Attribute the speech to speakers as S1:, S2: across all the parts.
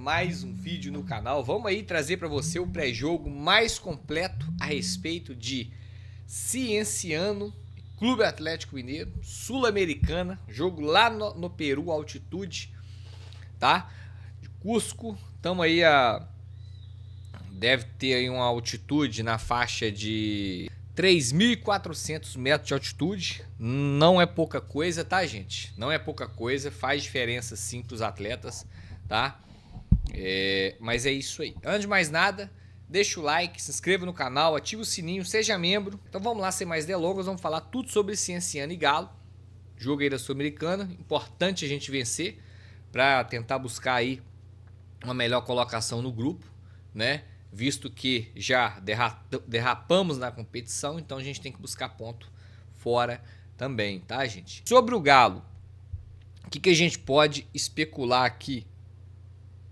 S1: mais um vídeo no canal. Vamos aí trazer para você o pré-jogo mais completo a respeito de Cienciano, Clube Atlético Mineiro, Sul-Americana, jogo lá no Peru, altitude, tá? De Cusco, estamos aí deve ter aí uma altitude na faixa de 3.400 metros de altitude. Não é pouca coisa, tá, gente? Não é pouca coisa, faz diferença sim para os atletas, tá? Mas é isso aí. Antes de mais nada, deixa o like, se inscreva no canal, ativa o sininho, seja membro. Então vamos lá, sem mais delongas, vamos falar tudo sobre Cienciano e Galo. Jogo aí da Sul-Americana, importante a gente vencer para tentar buscar aí uma melhor colocação no grupo, né? Visto que já derrapamos na competição, então a gente tem que buscar ponto fora também, tá, gente? Sobre o Galo, o que a gente pode especular aqui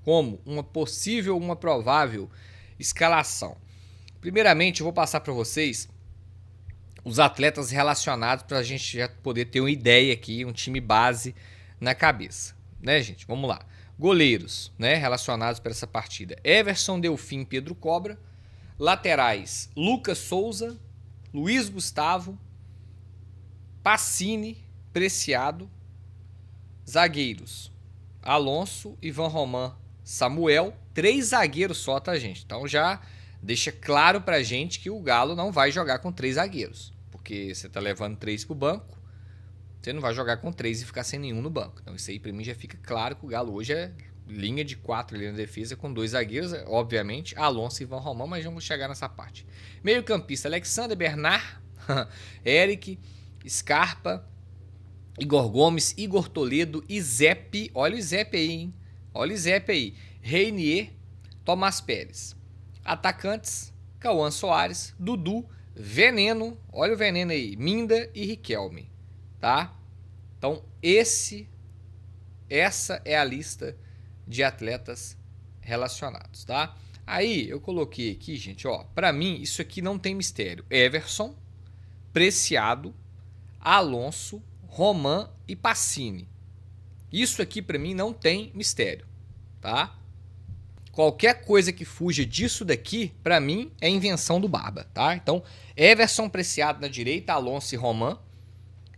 S1: como uma possível, uma provável escalação? Primeiramente, eu vou passar para vocês os atletas relacionados para a gente já poder ter uma ideia aqui, um time base na cabeça, né, gente? Vamos lá. Goleiros, né, relacionados para essa partida: Everson, Delfim, Pedro Cobra. Laterais: Lucas Souza, Luiz Gustavo, Pacini, Preciado. Zagueiros: Alonso, Ivan Roman, Samuel. 3 zagueiros só, tá, gente? Então já deixa claro pra gente que o Galo não vai jogar com 3 zagueiros, porque você tá levando 3 pro banco. Você não vai jogar com 3 e ficar sem nenhum no banco. Então isso aí pra mim já fica claro que o Galo hoje é linha de 4 ali na defesa, com 2 zagueiros, obviamente, Alonso e Ivan Romão, mas vamos chegar nessa parte. Meio campista: Alexander, Bernard, Eric, Scarpa, Igor Gomes, Igor Toledo e Zepe. Olha o Zepe aí, hein? Olha o Zepe aí. Reinier, Tomás Pérez. Atacantes: Cauã Soares, Dudu, Veneno, olha o Veneno aí, Minda e Riquelme. Tá? Então essa é a lista de atletas relacionados, tá? Aí eu coloquei aqui, gente, ó, para mim isso aqui não tem mistério. Everson, Preciado, Alonso, Roman e Pacini. Isso aqui para mim não tem mistério, tá? Qualquer coisa que fuja disso daqui, para mim é invenção do Barba, tá? Então, Everson, Preciado na direita, Alonso e Roman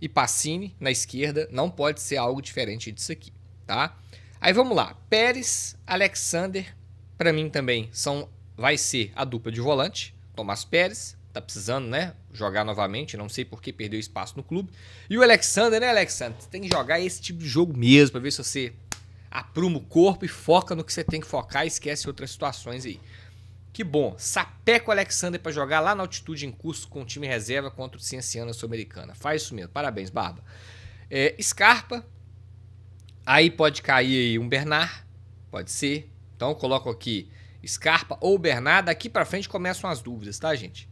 S1: e Pacini na esquerda, não pode ser algo diferente disso aqui, tá? Aí vamos lá, Pérez, Alexander, para mim também vai ser a dupla de volante. Tomás Pérez, tá precisando, né, jogar novamente, não sei por que perdeu espaço no clube. E o Alexander, né, Alexander, você tem que jogar esse tipo de jogo mesmo, para ver se você apruma o corpo e foca no que você tem que focar e esquece outras situações aí. Que bom, sapeca o Alexander para jogar lá na altitude em Cusco com o time reserva contra o Cienciano Sul-Americana. Faz isso mesmo, parabéns, Barba. Scarpa, aí pode cair aí um Bernard, pode ser. Então eu coloco aqui Scarpa ou Bernard. Daqui para frente começam as dúvidas, tá, gente?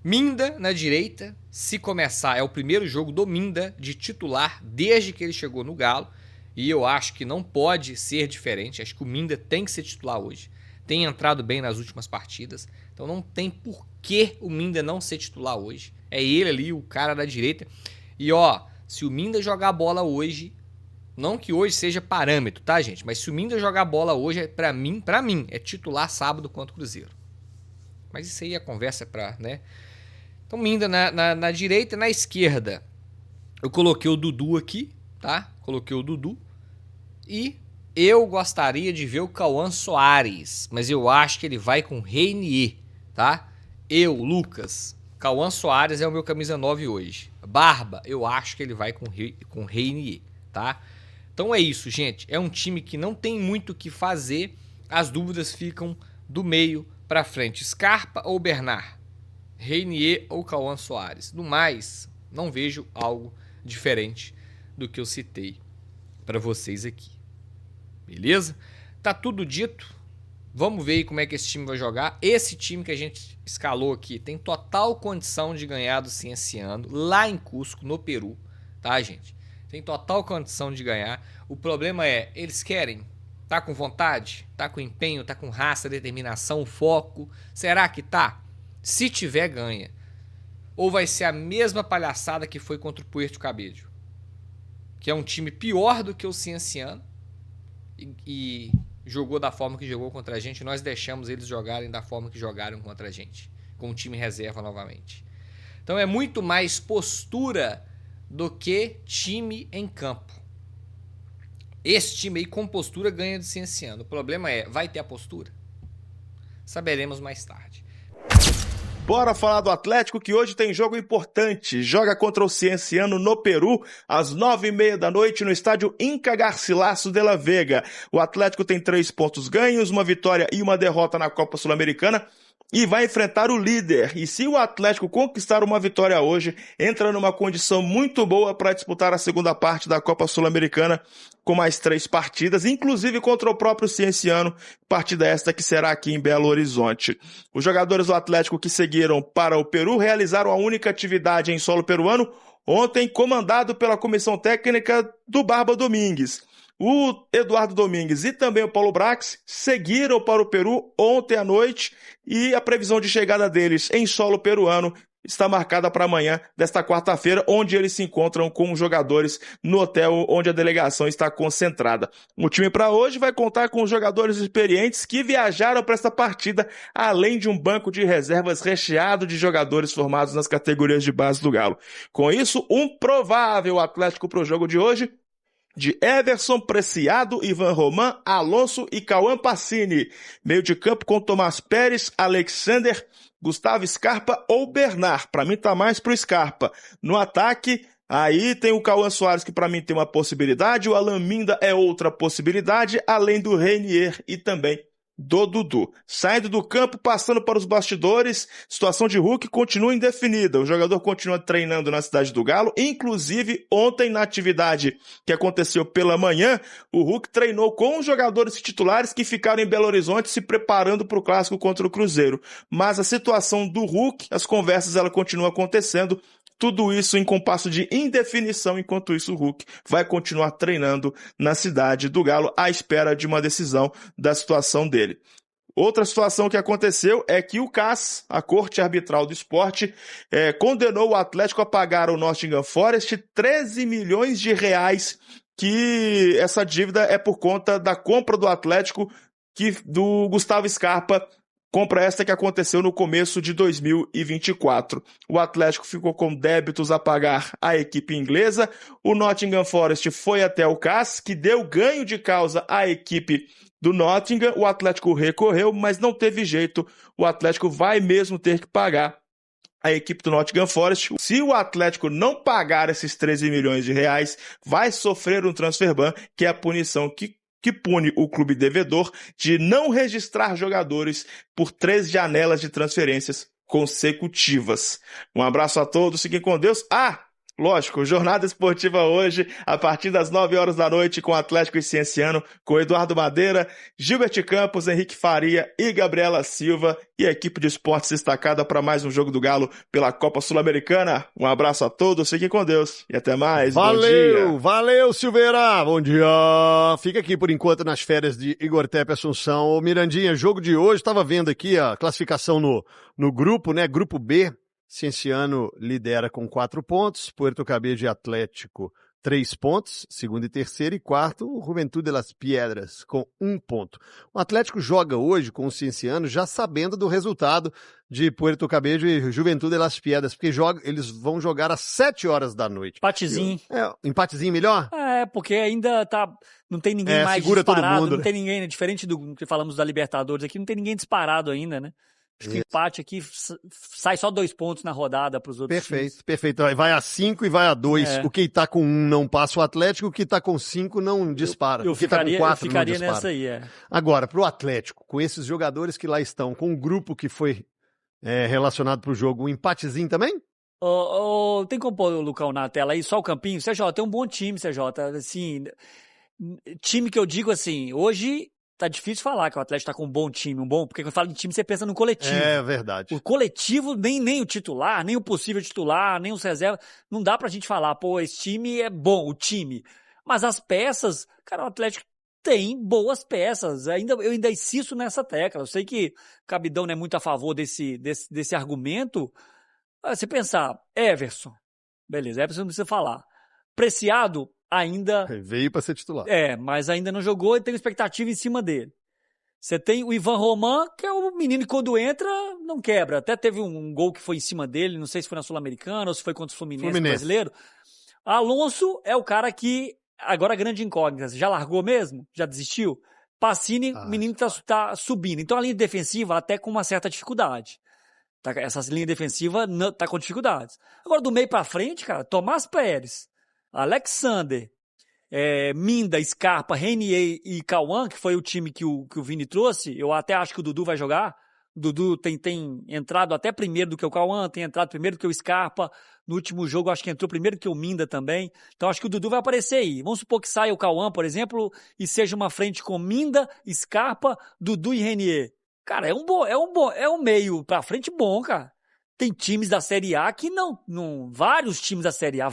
S1: Minda na direita, se começar, é o primeiro jogo do Minda de titular desde que ele chegou no Galo. E eu acho que não pode ser diferente, acho que o Minda tem que ser titular hoje. Tem entrado bem nas últimas partidas, então não tem por que o Minda não ser titular hoje. É ele ali, o cara da direita. E ó, se o Minda jogar bola hoje, não que hoje seja parâmetro, tá, gente? Mas se o Minda jogar bola hoje, pra mim, é titular sábado contra o Cruzeiro. Mas isso aí a conversa pra, né? Então Minda na direita. Na esquerda, eu coloquei o Dudu aqui, tá? Coloquei o Dudu. E eu gostaria de ver o Cauã Soares, mas eu acho que ele vai com Reinier, tá? Lucas, Cauã Soares é o meu camisa 9 hoje. Barba, eu acho que ele vai com Reinier, tá? Então é isso, gente. É um time que não tem muito o que fazer. As dúvidas ficam do meio para frente. Scarpa ou Bernard? Reinier ou Cauã Soares? No mais, não vejo algo diferente do que eu citei para vocês aqui. Beleza? Tá tudo dito. Vamos ver aí como é que esse time vai jogar. Esse time que a gente escalou aqui tem total condição de ganhar do Cienciano lá em Cusco, no Peru, tá, gente? Tem total condição de ganhar. O problema é, eles querem? Tá com vontade? Tá com empenho? Tá com raça, determinação, foco? Será que tá? Se tiver, ganha. Ou vai ser a mesma palhaçada que foi contra o Puerto Cabello, que é um time pior do que o Cienciano e jogou da forma que jogou contra a gente, nós deixamos eles jogarem da forma que jogaram contra a gente, com o time reserva novamente. Então é muito mais postura do que time em campo. Esse time aí com postura ganha de Cienciano. O problema é, vai ter a postura? Saberemos mais tarde.
S2: Bora falar do Atlético, que hoje tem jogo importante. Joga contra o Cienciano no Peru, às 9h30 da noite, no estádio Inca Garcilaso de la Vega. O Atlético tem 3 pontos ganhos, uma vitória e uma derrota na Copa Sul-Americana, e vai enfrentar o líder. E se o Atlético conquistar uma vitória hoje, entra numa condição muito boa para disputar a segunda parte da Copa Sul-Americana com mais 3 partidas, inclusive contra o próprio Cienciano, partida esta que será aqui em Belo Horizonte. Os jogadores do Atlético que seguiram para o Peru realizaram a única atividade em solo peruano ontem, comandado pela comissão técnica do Barba Domingues. O Eduardo Domingues e também o Paulo Brax seguiram para o Peru ontem à noite e a previsão de chegada deles em solo peruano está marcada para amanhã desta quarta-feira, onde eles se encontram com os jogadores no hotel onde a delegação está concentrada. O time para hoje vai contar com os jogadores experientes que viajaram para esta partida, além de um banco de reservas recheado de jogadores formados nas categorias de base do Galo. Com isso, um provável Atlético para o jogo de hoje: de Everson, Preciado, Ivan Roman, Alonso e Cauã Pacini. Meio de campo com Tomás Pérez, Alexander, Gustavo Scarpa ou Bernard. Para mim tá mais pro Scarpa. No ataque, aí tem o Cauã Soares, que para mim tem uma possibilidade, o Alan Minda é outra possibilidade, além do Reinier e também do Dudu. Saindo do campo, passando para os bastidores, situação de Hulk continua indefinida. O jogador continua treinando na cidade do Galo, inclusive ontem na atividade que aconteceu pela manhã, o Hulk treinou com os jogadores titulares que ficaram em Belo Horizonte se preparando para o clássico contra o Cruzeiro. Mas a situação do Hulk, as conversas, ela continua acontecendo. Tudo isso em compasso de indefinição, enquanto isso o Hulk vai continuar treinando na cidade do Galo à espera de uma decisão da situação dele. Outra situação que aconteceu é que o CAS, a Corte Arbitral do Esporte, condenou o Atlético a pagar ao Nottingham Forest 13 milhões de reais, que essa dívida é por conta da compra do Atlético do Gustavo Scarpa. Compra esta que aconteceu no começo de 2024. O Atlético ficou com débitos a pagar à equipe inglesa. O Nottingham Forest foi até o CAS, que deu ganho de causa à equipe do Nottingham. O Atlético recorreu, mas não teve jeito. O Atlético vai mesmo ter que pagar a equipe do Nottingham Forest. Se o Atlético não pagar esses 13 milhões de reais, vai sofrer um transfer ban, que é a punição que pune o clube devedor de não registrar jogadores por 3 janelas de transferências consecutivas. Um abraço a todos, fiquem com Deus. Lógico, jornada esportiva hoje, a partir das 9h da noite, com Atlético e Cienciano, com Eduardo Madeira, Gilbert Campos, Henrique Faria e Gabriela Silva, e a equipe de esportes destacada para mais um jogo do Galo pela Copa Sul-Americana. Um abraço a todos, fiquem com Deus e até mais.
S3: Valeu, Silveira, bom dia. Fica aqui por enquanto nas férias de Igor Tepe Assunção. Ô Mirandinha, jogo de hoje, estava vendo aqui a classificação no grupo, né? Grupo B. Cienciano lidera com 4 pontos, Puerto Cabello e Atlético 3 pontos, segundo e terceiro, e quarto o Juventude de las Piedras com 1 ponto. O Atlético joga hoje com o Cienciano já sabendo do resultado de Puerto Cabello e Juventude de las Piedras, porque eles vão jogar às 7h da noite.
S4: Empatezinho.
S3: Empatezinho melhor?
S4: Porque ainda não tem ninguém mais
S3: segura
S4: disparado,
S3: todo mundo,
S4: não tem ninguém, diferente do que falamos da Libertadores aqui, não tem ninguém disparado ainda, né? Acho que o empate aqui sai só 2 pontos na rodada para os outros times.
S3: Perfeito. Vai a 5 e vai a 2. O que tá com 1 não passa o Atlético, o que tá com 5 não dispara.
S4: Eu
S3: o que tá com 4
S4: eu ficaria
S3: não dispara.
S4: nessa aí,
S3: Agora, pro Atlético, com esses jogadores que lá estão, com o grupo que foi relacionado pro jogo, um empatezinho também?
S4: Tem como pôr o Lucão na tela aí, só o campinho? CJ, tem um bom time, CJ. Assim, time que eu digo assim, hoje tá difícil falar que o Atlético tá com um bom time, porque quando fala de time você pensa no coletivo.
S3: É verdade.
S4: O coletivo, nem o titular, nem o possível titular, nem os reservas, não dá pra gente falar, esse time é bom, o time. Mas as peças, cara, o Atlético tem boas peças, eu ainda insisto nessa tecla. Eu sei que o Cabidão não é muito a favor desse argumento. Você pensar, Everson, beleza, Everson não precisa falar. Preciado, ainda...
S3: Veio para ser titular.
S4: Mas ainda não jogou e tem expectativa em cima dele. Você tem o Ivan Roman, que é o menino que quando entra, não quebra. Até teve um gol que foi em cima dele, não sei se foi na Sul-Americana ou se foi contra o Fluminense. Brasileiro. Alonso é o cara que, agora grande incógnita, já largou mesmo? Já desistiu? Pacini, menino que tá subindo. Então a linha defensiva até com uma certa dificuldade. Essa linha defensiva tá com dificuldades. Agora do meio pra frente, cara, Tomás Pérez, Alexander, Minda, Scarpa, Renier e Cauã, que foi o time que o Vini trouxe, eu até acho que o Dudu vai jogar. O Dudu tem entrado até primeiro do que o Cauã, tem entrado primeiro do que o Scarpa. No último jogo, acho que entrou primeiro do que o Minda também. Então, acho que o Dudu vai aparecer aí. Vamos supor que saia o Cauã, por exemplo, e seja uma frente com Minda, Scarpa, Dudu e Renier. Cara, é um meio pra frente bom, cara. Tem times da Série A que vários times da Série A,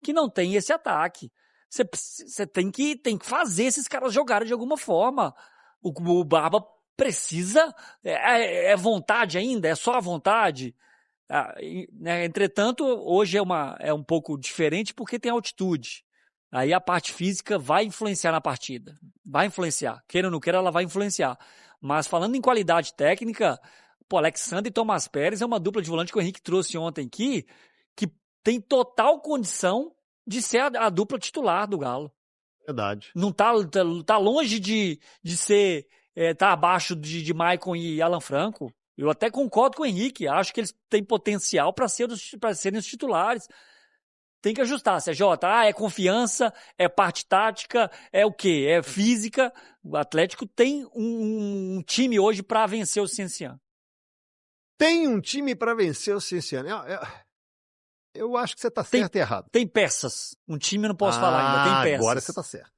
S4: que não tem esse ataque. Você tem que fazer esses caras jogarem de alguma forma. O Barba precisa, vontade ainda, é só a vontade. Entretanto, hoje é um pouco diferente porque tem altitude. Aí a parte física vai influenciar na partida. Vai influenciar. Queira ou não queira, ela vai influenciar. Mas falando em qualidade técnica, Alexandre e Tomás Pérez é uma dupla de volante que o Henrique trouxe ontem aqui, que tem total condição de ser a dupla titular do Galo.
S3: Verdade.
S4: Não tá longe de ser, tá abaixo de Maicon e Alan Franco. Eu até concordo com o Henrique, acho que eles têm potencial para serem os titulares. Tem que ajustar, CJ. É confiança, é parte tática, é o quê? É física. O Atlético tem um time hoje para vencer o Cienciano.
S3: Tem um time para vencer o Cienciano. Eu acho que você está certo e errado.
S4: Tem peças. Um time eu não posso falar ainda. Tem peças.
S3: Agora você está certo.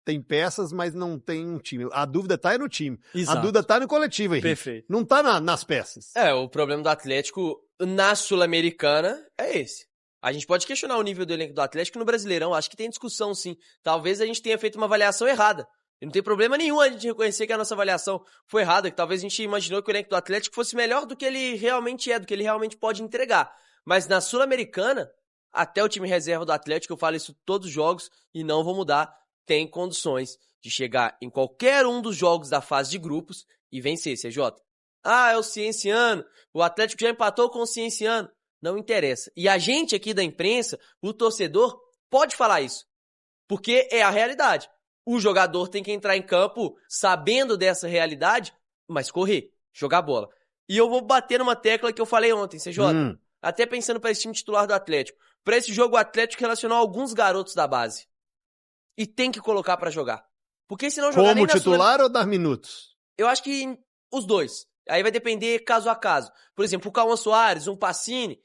S3: Tem peças, mas não tem um time. A dúvida tá no time.
S4: Exato.
S3: A dúvida tá no coletivo, Henrique.
S4: Perfeito.
S3: Não tá nas peças.
S5: O problema do Atlético na Sul-Americana é esse. A gente pode questionar o nível do elenco do Atlético no Brasileirão. Acho que tem discussão, sim. Talvez a gente tenha feito uma avaliação errada. E não tem problema nenhum a gente reconhecer que a nossa avaliação foi errada, que talvez a gente imaginou que o elenco do Atlético fosse melhor do que ele realmente do que ele realmente pode entregar. Mas na Sul-Americana, até o time reserva do Atlético, eu falo isso todos os jogos e não vou mudar, tem condições de chegar em qualquer um dos jogos da fase de grupos e vencer, CJ. É o Cienciano, o Atlético já empatou com o Cienciano. Não interessa. E a gente aqui da imprensa, o torcedor, pode falar isso. Porque é a realidade. O jogador tem que entrar em campo sabendo dessa realidade, mas correr, jogar bola. E eu vou bater numa tecla que eu falei ontem, CJ. Até pensando para esse time titular do Atlético. Para esse jogo, o Atlético relacionou alguns garotos da base. E tem que colocar para jogar. Porque se não jogar
S3: como titular ou dar minutos?
S5: Eu acho que os dois. Aí vai depender caso a caso. Por exemplo, o Cauã Soares, um Pacini.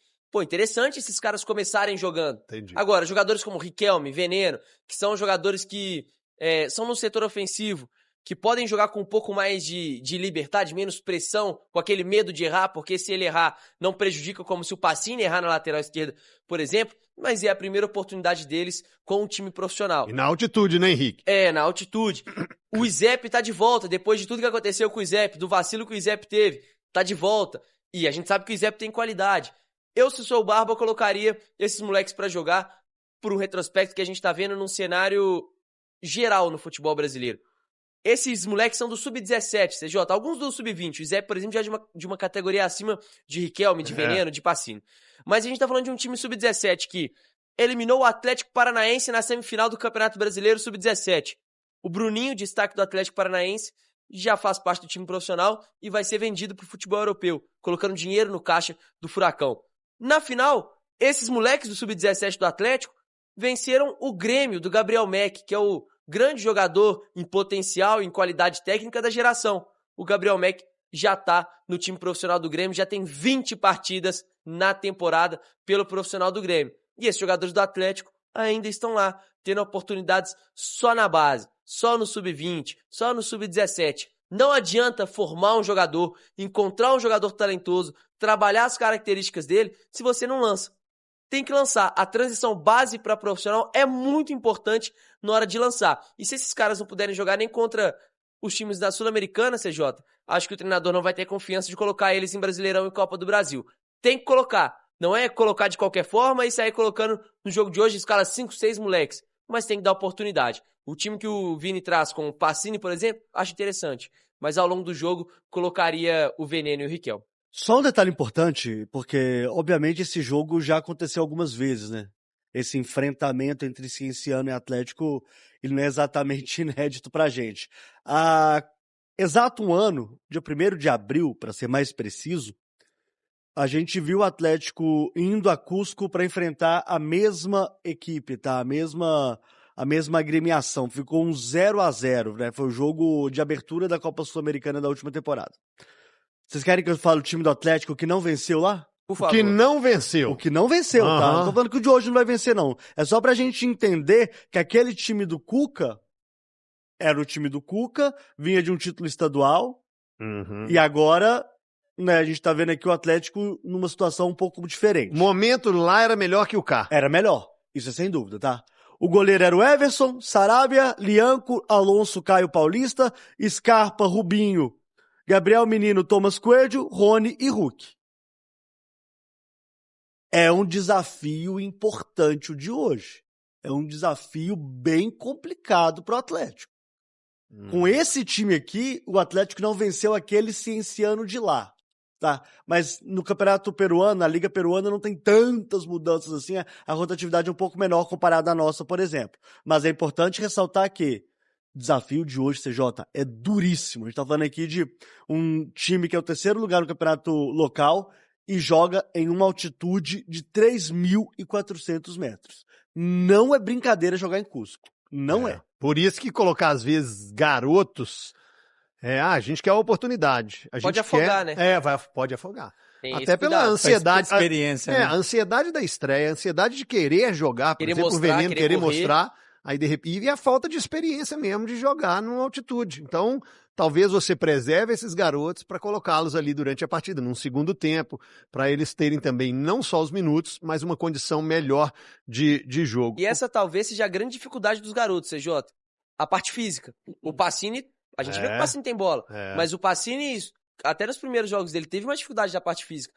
S5: Interessante esses caras começarem jogando.
S3: Entendi.
S5: Agora, jogadores como Riquelme, Veneno, que são jogadores que são no setor ofensivo, que podem jogar com um pouco mais de liberdade, menos pressão, com aquele medo de errar, porque se ele errar, não prejudica, como se o Pacini errar na lateral esquerda, por exemplo, mas é a primeira oportunidade deles com um time profissional.
S3: E na altitude, né, Henrique?
S5: Na altitude. O Izep tá de volta, depois de tudo que aconteceu com o Izep, do vacilo que o Izep teve, tá de volta. E a gente sabe que o Izep tem qualidade. Eu, se sou o Barba, colocaria esses moleques pra jogar por um retrospecto que a gente tá vendo num cenário geral no futebol brasileiro. Esses moleques são do Sub-17, CJ, alguns do Sub-20. O Zé, por exemplo, já é de uma categoria acima de Riquelme, de Veneno, de Pacini. Mas a gente tá falando de um time Sub-17 que eliminou o Atlético Paranaense na semifinal do Campeonato Brasileiro Sub-17. O Bruninho, destaque do Atlético Paranaense, já faz parte do time profissional e vai ser vendido pro futebol europeu, colocando dinheiro no caixa do Furacão. Na final, esses moleques do Sub-17 do Atlético venceram o Grêmio do Gabriel Mack, que é o grande jogador em potencial e em qualidade técnica da geração. O Gabriel Mack já tá no time profissional do Grêmio, já tem 20 partidas na temporada pelo profissional do Grêmio. E esses jogadores do Atlético ainda estão lá, tendo oportunidades só na base, só no Sub-20, só no Sub-17. Não adianta formar um jogador, encontrar um jogador talentoso, trabalhar as características dele, se você não lança. Tem que lançar. A transição base para profissional é muito importante na hora de lançar. E se esses caras não puderem jogar nem contra os times da Sul-Americana, CJ, acho que o treinador não vai ter confiança de colocar eles em Brasileirão e Copa do Brasil. Tem que colocar. Não é colocar de qualquer forma e sair colocando no jogo de hoje, escala 5, 6 moleques. Mas tem que dar oportunidade. O time que o Vini traz com o Pacini, por exemplo, acho interessante. Mas ao longo do jogo, colocaria o Veneno e o Riquelme.
S6: Só um detalhe importante, porque obviamente esse jogo já aconteceu algumas vezes, né? Esse enfrentamento entre Cienciano e Atlético, ele não é exatamente inédito pra gente. Há exato um ano, dia 1º de abril, para ser mais preciso, a gente viu o Atlético indo a Cusco para enfrentar a mesma equipe, tá? A mesma agremiação. Ficou um 0-0, né? Foi o jogo de abertura da Copa Sul-Americana da última temporada. Vocês querem que eu fale o time do Atlético que não venceu lá?
S5: Por favor.
S3: Que não venceu.
S6: O que não venceu, tá? Não tô falando que o de hoje não vai vencer, não. É só pra gente entender que aquele time do Cuca era o time do Cuca, vinha de um título estadual, e agora, né, a gente tá vendo aqui o Atlético numa situação um pouco diferente.
S3: O momento lá era melhor que o cá.
S6: Era melhor, isso é sem dúvida, tá? O goleiro era o Everson, Sarabia, Lianco, Alonso, Caio Paulista, Scarpa, Rubinho, Gabriel Menino, Thomas Coelho, Rony e Hulk. É um desafio importante o de hoje. É um desafio bem complicado pro Atlético. Com esse time aqui, o Atlético não venceu aquele Cienciano de lá, tá? Mas no Campeonato Peruano, na Liga Peruana, não tem tantas mudanças assim, a rotatividade é um pouco menor comparada à nossa, por exemplo. Mas é importante ressaltar que o desafio de hoje, CJ, é duríssimo. A gente tá falando aqui de um time que é o 3º lugar no campeonato local e joga em uma altitude de 3.400 metros. Não é brincadeira jogar em Cusco. Não é.
S3: Por isso que colocar, às vezes, garotos... a gente quer a oportunidade. A gente
S5: Pode afogar,
S3: quer,
S5: né?
S3: Pode afogar.
S5: Tem
S3: Até
S5: esse
S3: pela
S5: cuidado.
S3: ansiedade.
S4: Experiência, né?
S3: A ansiedade da estreia, a ansiedade de querer jogar, por
S5: Querer
S3: exemplo,
S5: mostrar,
S3: o Veneno
S5: querer
S3: querer
S5: correr.
S3: mostrar, aí de repente, e a falta de experiência mesmo de jogar numa altitude. Então, talvez você preserve esses garotos para colocá-los ali durante a partida, num segundo tempo, para eles terem também não só os minutos, mas uma condição melhor de jogo.
S5: E essa talvez seja a grande dificuldade dos garotos, CJ. A parte física. O Pacini, a gente vê que o Pacini tem bola. Mas o Pacini, até nos primeiros jogos dele, teve uma dificuldade da parte física.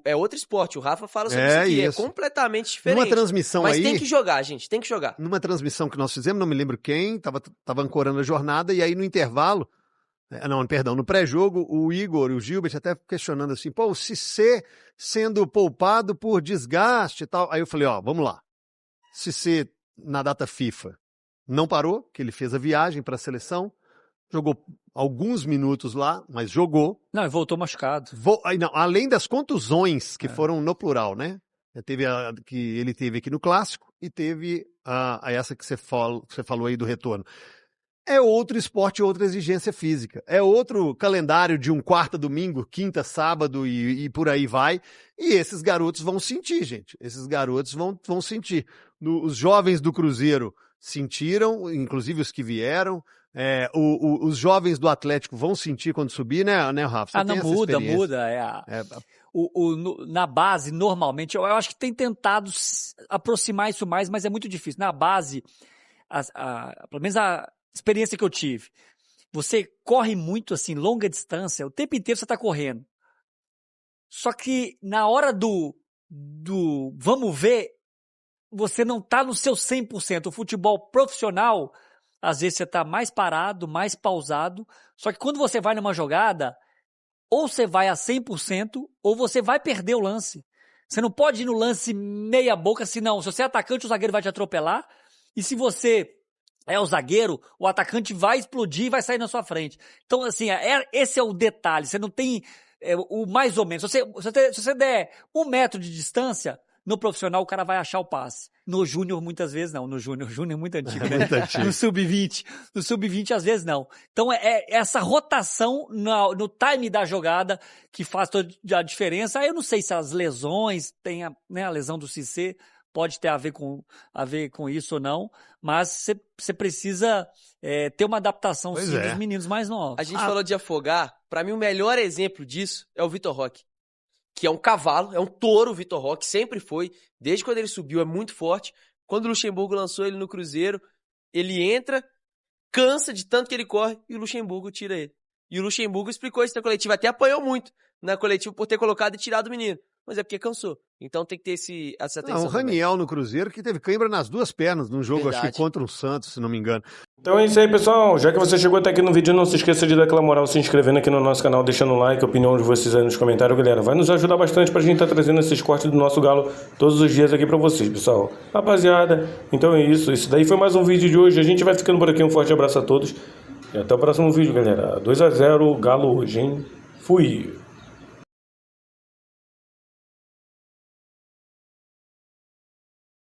S5: É outro esporte. O Rafa fala sobre isso aqui.
S3: Isso.
S5: É completamente diferente.
S3: Numa transmissão
S5: mas
S3: aí...
S5: tem que jogar, gente. Tem que jogar.
S3: Numa transmissão que nós fizemos, não me lembro quem, tava ancorando a jornada, e aí no intervalo, no pré-jogo, o Igor e o Gilbert até questionando assim, o Cissé sendo poupado por desgaste e tal. Aí eu falei, vamos lá. Cissé, na data FIFA, não parou, que ele fez a viagem para a seleção, jogou alguns minutos lá, mas jogou.
S4: Não, e voltou machucado.
S3: Além das contusões, que foram no plural, né? Teve a que ele teve aqui no Clássico e teve essa que você falou aí do retorno. É outro esporte, outra exigência física. É outro calendário de um quarta, domingo, quinta, sábado e por aí vai. E esses garotos vão sentir, gente. Esses garotos vão sentir. Os jovens do Cruzeiro sentiram, inclusive os que vieram. Os jovens do Atlético vão sentir quando subir, né, Rafa?
S4: Não muda. Na base, normalmente, eu acho que tem tentado aproximar isso mais, mas é muito difícil. Na base, pelo menos a experiência que eu tive, você corre muito assim, longa distância, o tempo inteiro você está correndo. Só que na hora do vamos ver, você não está no seu 100%. O futebol profissional, às vezes você está mais parado, mais pausado, só que quando você vai numa jogada, ou você vai a 100% ou você vai perder o lance. Você não pode ir no lance meia boca, senão, se você é atacante, o zagueiro vai te atropelar, e se você é o zagueiro, o atacante vai explodir e vai sair na sua frente. Então, assim, esse é o detalhe. Você não tem o mais ou menos. Se você der 1 metro de distância, no profissional o cara vai achar o passe. No júnior, muitas vezes não. No júnior é muito antigo, né?
S3: Muito antigo.
S4: No sub-20, às vezes não. Então, é essa rotação no time da jogada que faz toda a diferença. Aí eu não sei se as lesões, tem a lesão do Cissé, pode ter a ver com isso ou não, mas você precisa ter uma adaptação dos meninos mais novos.
S5: A gente falou de afogar, pra mim o melhor exemplo disso é o Vitor Roque, que é um cavalo, é um touro. O Vitor Roque sempre foi, desde quando ele subiu, é muito forte. Quando o Luxemburgo lançou ele no Cruzeiro, ele entra, cansa de tanto que ele corre e o Luxemburgo tira ele. E o Luxemburgo explicou isso na coletiva, até apanhou muito na coletiva por ter colocado e tirado o menino. mas é porque cansou. Então tem que ter essa atenção.
S3: O Raniel no Cruzeiro que teve cãibra nas 2 pernas num jogo, acho que
S5: Verdade.
S3: contra o Santos, se não me engano.
S7: Então é isso aí, pessoal. Já que você chegou até aqui no vídeo, não se esqueça de dar aquela moral se inscrevendo aqui no nosso canal, deixando um like, a opinião de vocês aí nos comentários, galera. Vai nos ajudar bastante pra gente estar trazendo esses cortes do nosso Galo todos os dias aqui pra vocês, pessoal. Rapaziada, então é isso. Esse daí foi mais um vídeo de hoje. A gente vai ficando por aqui. Um forte abraço a todos. E até o próximo vídeo, galera. 2-0 Galo hoje, hein? Fui!